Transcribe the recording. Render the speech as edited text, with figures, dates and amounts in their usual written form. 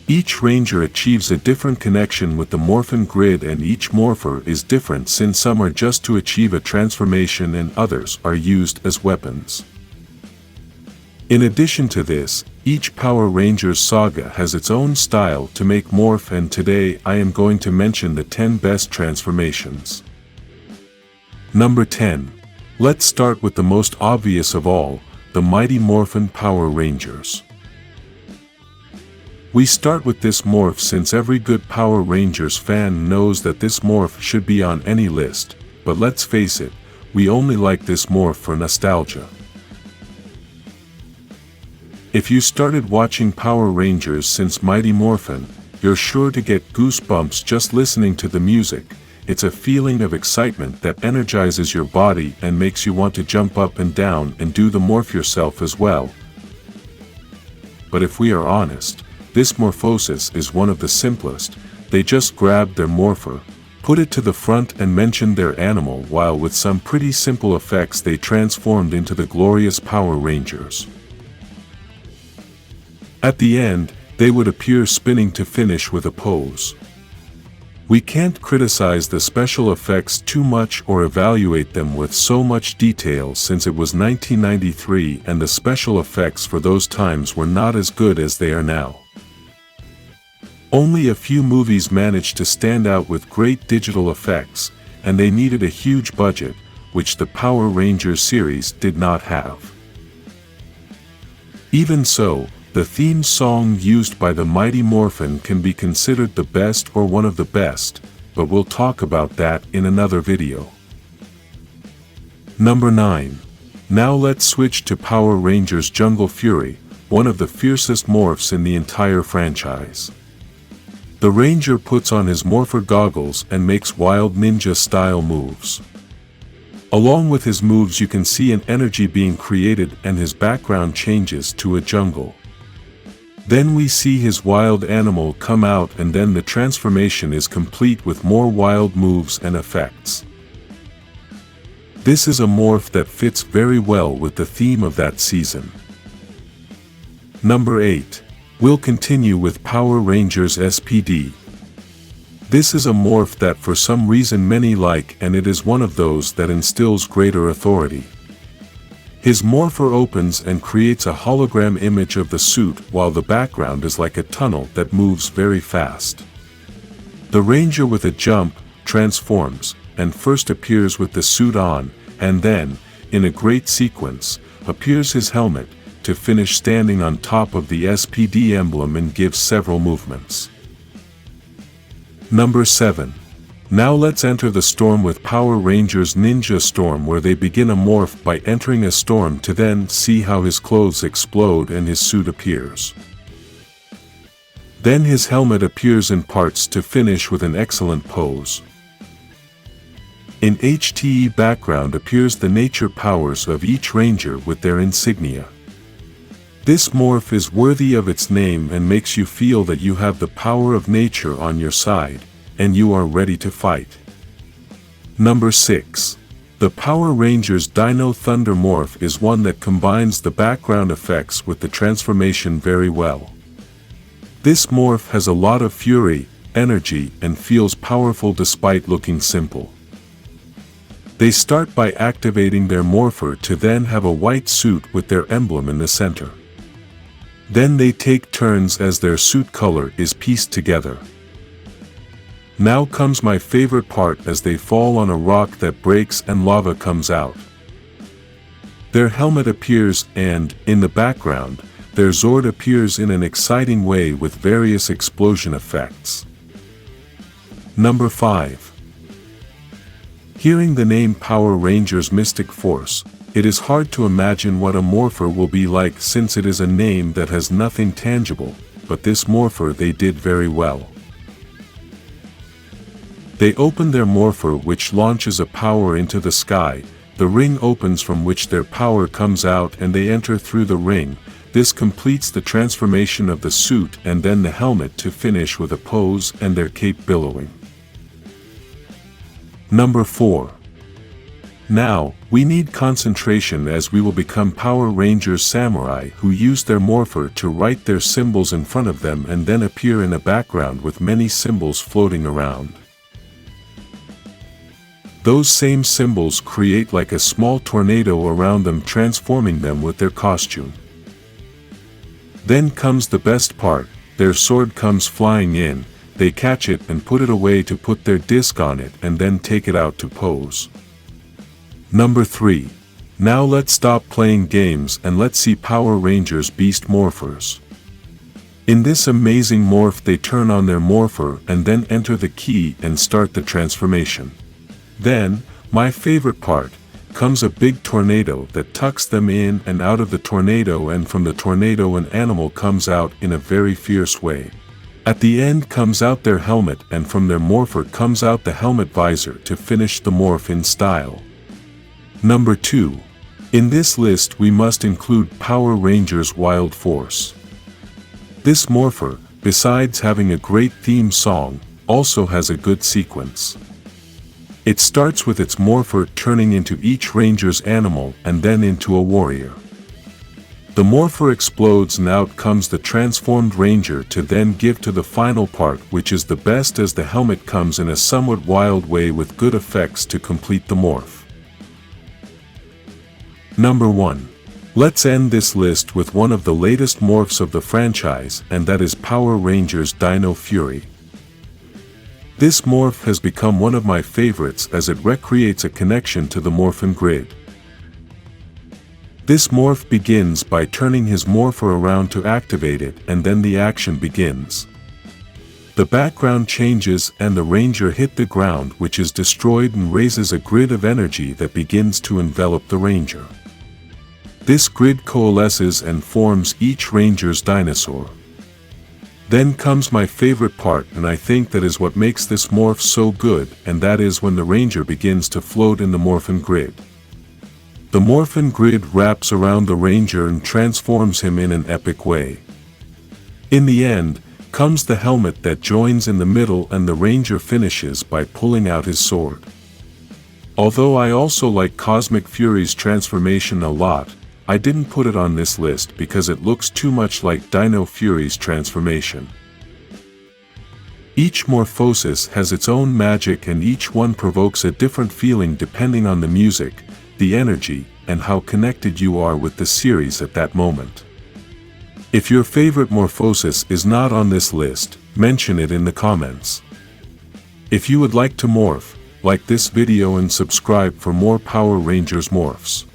Each ranger achieves a different connection with the Morphin grid, and each morpher is different since some are just to achieve a transformation and others are used as weapons. In addition to this, each Power Rangers saga has its own style to make morph, and today I am going to mention the 10 best transformations. Number 10. Let's start with the most obvious of all, the Mighty Morphin Power Rangers. We start with this morph since every good Power Rangers fan knows that this morph should be on any list, but let's face it, we only like this morph for nostalgia. If you started watching Power Rangers since Mighty Morphin, you're sure to get goosebumps just listening to the music. It's a feeling of excitement that energizes your body and makes you want to jump up and down and do the morph yourself as well. But if we are honest, this Morphosis is one of the simplest. They just grabbed their morpher, put it to the front and mentioned their animal, while with some pretty simple effects they transformed into the glorious Power Rangers. At the end, they would appear spinning to finish with a pose. We can't criticize the special effects too much or evaluate them with so much detail since it was 1993 and the special effects for those times were not as good as they are now. Only a few movies managed to stand out with great digital effects, and they needed a huge budget, which the Power Rangers series did not have. Even so, the theme song used by the Mighty Morphin can be considered the best or one of the best, but we'll talk about that in another video. Number 9. Now let's switch to Power Rangers Jungle Fury, one of the fiercest morphs in the entire franchise. The Ranger puts on his morpher goggles and makes wild ninja-style moves. Along with his moves you can see an energy being created and his background changes to a jungle. Then we see his wild animal come out, and then the transformation is complete with more wild moves and effects. This is a morph that fits very well with the theme of that season. Number 8. We'll continue with Power Rangers SPD. This is a morph that for some reason many like, and it is one of those that instills greater authority. His morpher opens and creates a hologram image of the suit, while the background is like a tunnel that moves very fast. The Ranger with a jump transforms, and first appears with the suit on, and then, in a great sequence, appears his helmet, to finish standing on top of the SPD emblem and gives several movements. Number 7. Now let's enter the storm with Power Rangers Ninja Storm, where they begin a morph by entering a storm to then see how his clothes explode and his suit appears. Then his helmet appears in parts to finish with an excellent pose. In HTE background appears the nature powers of each Ranger with their insignia. This morph is worthy of its name and makes you feel that you have the power of nature on your side, and you are ready to fight. Number 6. The Power Rangers Dino Thunder morph is one that combines the background effects with the transformation very well. This morph has a lot of fury, energy, and feels powerful despite looking simple. They start by activating their morpher to then have a white suit with their emblem in the center. Then they take turns as their suit color is pieced together. Now comes my favorite part as they fall on a rock that breaks and lava comes out. Their helmet appears and, in the background, their Zord appears in an exciting way with various explosion effects. Number 5. Hearing the name Power Rangers Mystic Force, it is hard to imagine what a morpher will be like since it is a name that has nothing tangible, but this morpher they did very well. They open their morpher, which launches a power into the sky. The ring opens from which their power comes out and they enter through the ring. This completes the transformation of the suit and then the helmet to finish with a pose and their cape billowing. Number 4. Now, we need concentration as we will become Power Rangers samurai who use their morpher to write their symbols in front of them and then appear in a background with many symbols floating around. Those same symbols create like a small tornado around them, transforming them with their costume. Then comes the best part, their sword comes flying in, they catch it and put it away to put their disc on it and then take it out to pose. Number 3. Now let's stop playing games and let's see Power Rangers Beast Morphers. In this amazing morph they turn on their morpher and then enter the key and start the transformation. Then, my favorite part, comes a big tornado that tucks them in and out of the tornado, and from the tornado an animal comes out in a very fierce way. At the end comes out their helmet, and from their morpher comes out the helmet visor to finish the morph in style. Number 2. In this list we must include Power Rangers Wild Force. This morpher, besides having a great theme song, also has a good sequence. It starts with its morpher turning into each ranger's animal and then into a warrior. The morpher explodes and out comes the transformed ranger to then give to the final part, which is the best, as the helmet comes in a somewhat wild way with good effects to complete the morph. Number 1. Let's end this list with one of the latest morphs of the franchise, and that is Power Rangers Dino Fury. This morph has become one of my favorites as it recreates a connection to the Morphin grid. This morph begins by turning his morpher around to activate it, and then the action begins. The background changes and the ranger hit the ground, which is destroyed and raises a grid of energy that begins to envelop the ranger. This grid coalesces and forms each ranger's dinosaur. Then comes my favorite part, and I think that is what makes this morph so good, and that is when the ranger begins to float in the Morphin grid. The Morphin grid wraps around the ranger and transforms him in an epic way. In the end, comes the helmet that joins in the middle, and the ranger finishes by pulling out his sword. Although I also like Cosmic Fury's transformation a lot, I didn't put it on this list because it looks too much like Dino Fury's transformation. Each Morphosis has its own magic, and each one provokes a different feeling depending on the music, the energy, and how connected you are with the series at that moment. If your favorite Morphosis is not on this list, mention it in the comments. If you would like to morph, like this video and subscribe for more Power Rangers morphs.